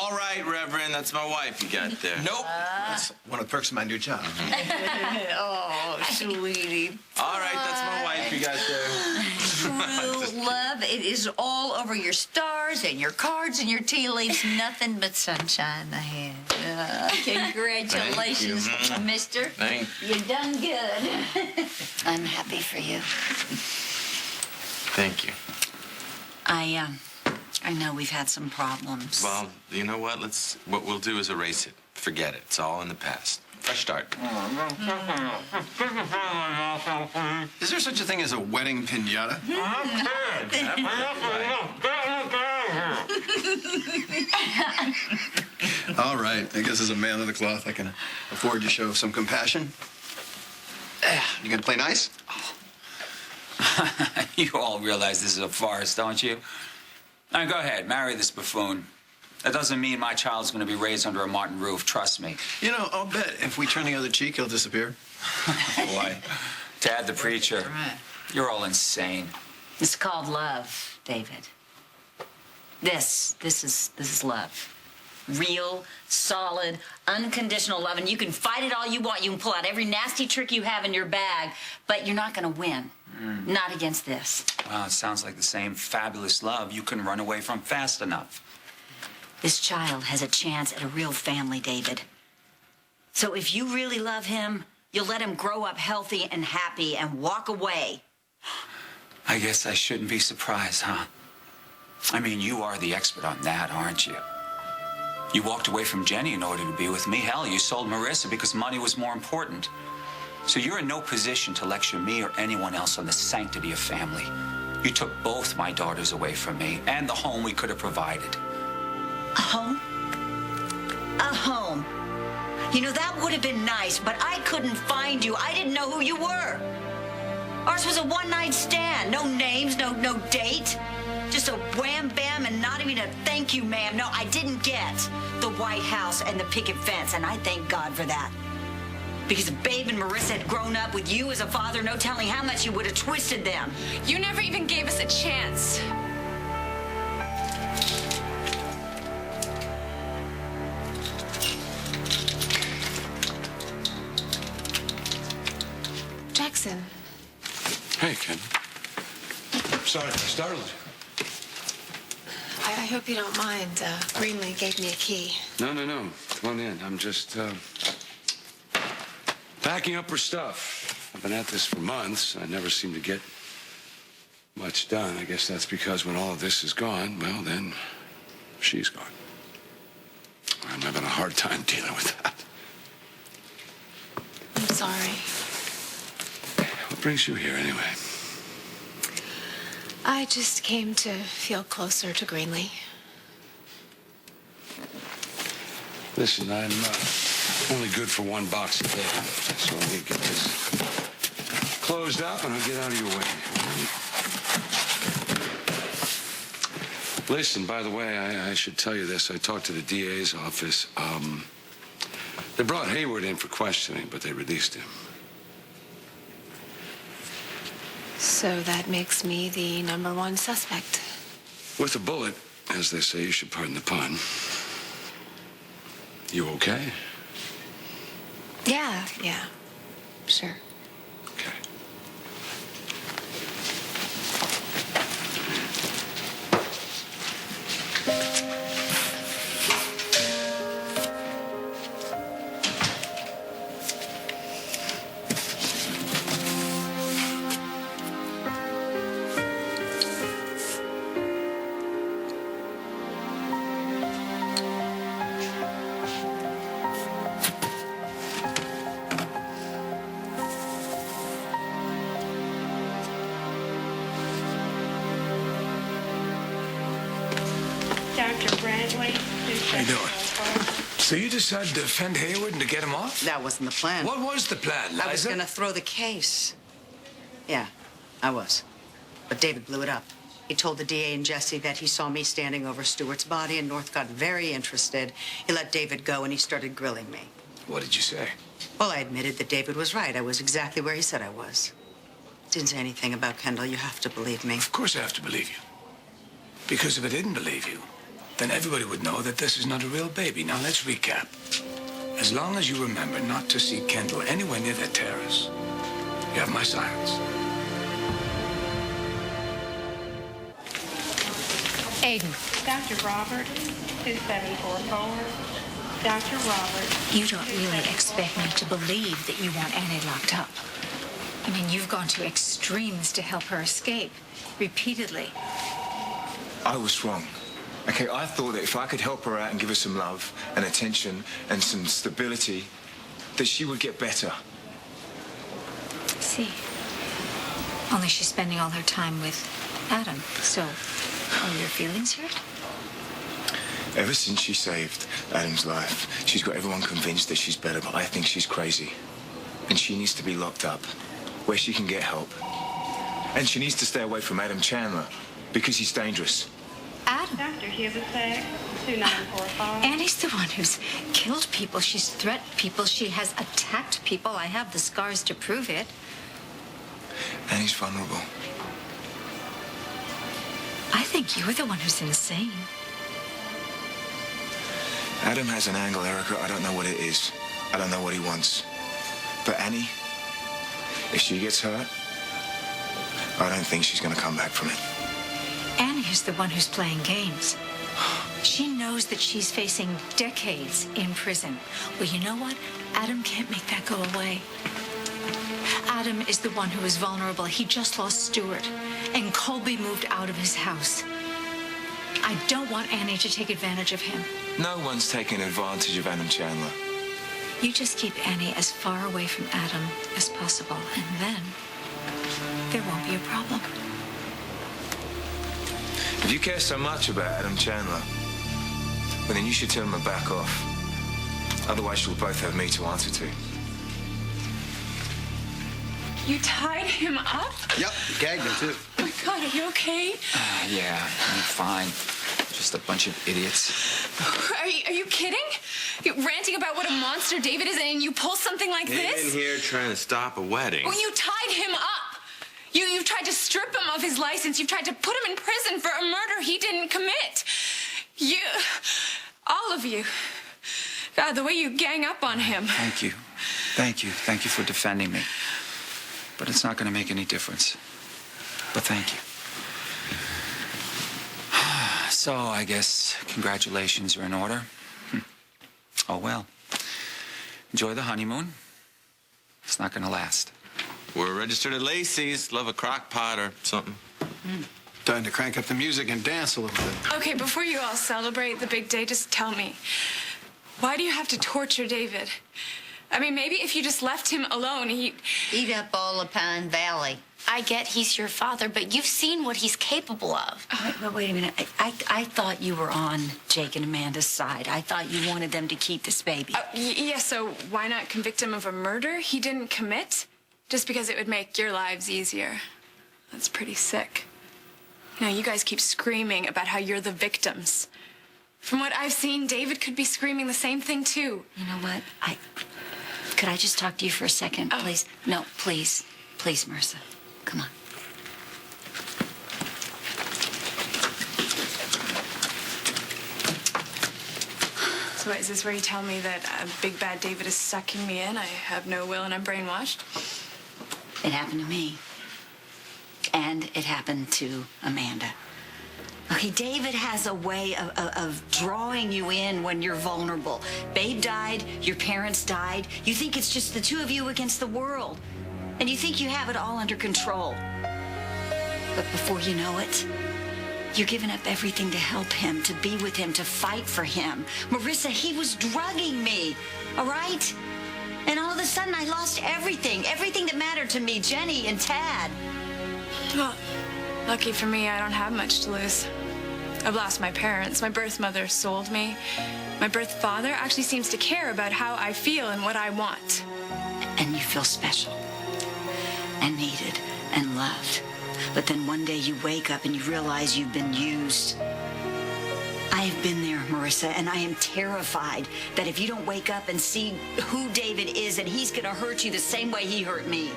All right, Reverend, that's my wife you got there. Nope. That's one of the perks of my new job. Oh, sweetie. All right, that's my wife you got there. True love, it is all over your stars and your cards and your tea leaves. Nothing but sunshine ahead. Congratulations, mister. Thank you. You done good. I'm happy for you. Thank you. I know we've had some problems. Well, you know what? What we'll do is erase it. Forget it. It's all in the past. Fresh start. Is there such a thing as a wedding pinata? All right. I guess as a man of the cloth, I can afford to show some compassion. You gonna play nice? You all realize this is a farce, don't you? Now, go ahead, marry this buffoon. That doesn't mean my child's going to be raised under a Martin roof, trust me. You know, I'll bet if we turn the other cheek, he'll disappear. Boy, Dad the preacher, you're all insane. It's called love, David. This is love. Real, solid, unconditional love. And you can fight it all you want. You can pull out every nasty trick you have in your bag, but you're not going to win. Not against this. Well, it sounds like the same fabulous love you can run away from fast enough. This child has a chance at a real family, David. So if you really love him, you'll let him grow up healthy and happy and walk away. I guess I shouldn't be surprised, huh? I mean, you are the expert on that, aren't you? You walked away from Jenny in order to be with me. Hell, you sold Marissa because money was more important. So you're in no position to lecture me or anyone else on the sanctity of family. You took both my daughters away from me and the home we could have provided. A home? A home. You know, that would have been nice, but I couldn't find you. I didn't know who you were. Ours was a one-night stand. No names, no date. Just a wham bam and not even a thank you, ma'am. No, I didn't get the White House and the picket fence, and I thank God for that. Because if Babe and Marissa had grown up with you as a father, no telling how much you would have twisted them. You never even gave us a chance. Jackson. Hey, Ken. Sorry if I startled you. I hope you don't mind. Greenlee gave me a key. No. Come on in. I'm just, packing up her stuff. I've been at this for months. I never seem to get much done. I guess that's because when all of this is gone, well, then she's gone. I'm having a hard time dealing with that. I'm sorry. What brings you here, anyway? I just came to feel closer to Greenlee. Listen, I'm only good for one box a day, so let me get this closed up and I'll get out of your way. Listen, by the way, I should tell you this. I talked to the DA's office. They brought Hayward in for questioning, but they released him. So that makes me the #1 suspect. With a bullet, as they say, you should pardon the pun. You okay? Yeah, sure. Okay. Dr. Bradley. How you doing? So you decided to defend Hayward and to get him off? That wasn't the plan. What was the plan, Liza? I was going to throw the case. Yeah, I was. But David blew it up. He told the DA and Jesse that he saw me standing over Stewart's body, and North got very interested. He let David go, and he started grilling me. What did you say? Well, I admitted that David was right. I was exactly where he said I was. Didn't say anything about Kendall. You have to believe me. Of course I have to believe you. Because if I didn't believe you, then everybody would know that this is not a real baby. Now, let's recap. As long as you remember not to see Kendall anywhere near that terrace, you have my silence. Aidan, Dr. Robert, 2744. Dr. Robert. You don't really expect me to believe that you want Annie locked up. I mean, you've gone to extremes to help her escape, repeatedly. I was wrong. Okay, I thought that if I could help her out and give her some love and attention and some stability, that she would get better. See. Only she's spending all her time with Adam, so are your feelings hurt? Ever since she saved Adam's life, she's got everyone convinced that she's better, but I think she's crazy. And she needs to be locked up, where she can get help. And she needs to stay away from Adam Chandler, because he's dangerous. Adam? Dr. Hubisek, 2945. Annie's the one who's killed people. She's threatened people. She has attacked people. I have the scars to prove it. And he's vulnerable. I think you're the one who's insane. Adam has an angle, Erica. I don't know what it is. I don't know what he wants. But Annie, if she gets hurt, I don't think she's going to come back from it. Annie is the one who's playing games. She knows that she's facing decades in prison. Well, you know what? Adam can't make that go away. Adam is the one who is vulnerable. He just lost Stuart, and Colby moved out of his house. I don't want Annie to take advantage of him. No one's taking advantage of Adam Chandler. You just keep Annie as far away from Adam as possible, and then there won't be a problem. If you care so much about Adam Chandler, well, then you should tell him to back off. Otherwise, you'll both have me to answer to. you tied him up? Yep, gagged him, too. Oh my God, are you okay? Yeah, I'm fine. Just a bunch of idiots. Are you kidding? You're ranting about what a monster David is, and you pull something like this? In here trying to stop a wedding. Well, you tied him up. You've tried to strip him of his license. You've tried to put him in prison for a murder he didn't commit. All of you. God, the way you gang up on him. Thank you. Thank you. Thank you for defending me. But it's not going to make any difference. But thank you. So I guess congratulations are in order. Oh, well. Enjoy the honeymoon. It's not going to last. We're registered at Lacey's. Love a crock pot or something. Time to crank up the music and dance a little bit. Okay, before you all celebrate the big day, just tell me, why do you have to torture David? I mean, maybe if you just left him alone, he'd... Eat up all of Pine Valley. I get he's your father, but you've seen what he's capable of. Wait a minute. I thought you were on Jake and Amanda's side. I thought you wanted them to keep this baby. Yeah, so why not convict him of a murder he didn't commit? Just because it would make your lives easier. That's pretty sick. You know, you guys keep screaming about how you're the victims. From what I've seen, David could be screaming the same thing, too. You know what? Could I just talk to you for a second, please? No, please. Please, Marissa. Come on. So is this where you tell me that Big Bad David is sucking me in? I have no will and I'm brainwashed? It happened to me. And it happened to Amanda. Okay, David has a way of drawing you in when you're vulnerable. Babe died, your parents died. You think it's just the two of you against the world. And you think you have it all under control. But before you know it, you're giving up everything to help him, to be with him, to fight for him. Marissa, he was drugging me, all right? And all of a sudden, I lost everything that mattered to me, Jenny and Tad. Well, lucky for me, I don't have much to lose. I've lost my parents. My birth mother sold me. My birth father actually seems to care about how I feel and what I want. And you feel special and needed and loved. But then one day you wake up and you realize you've been used. I have been there, Marissa, and I am terrified that if you don't wake up and see who David is, and he's gonna hurt you the same way he hurt me.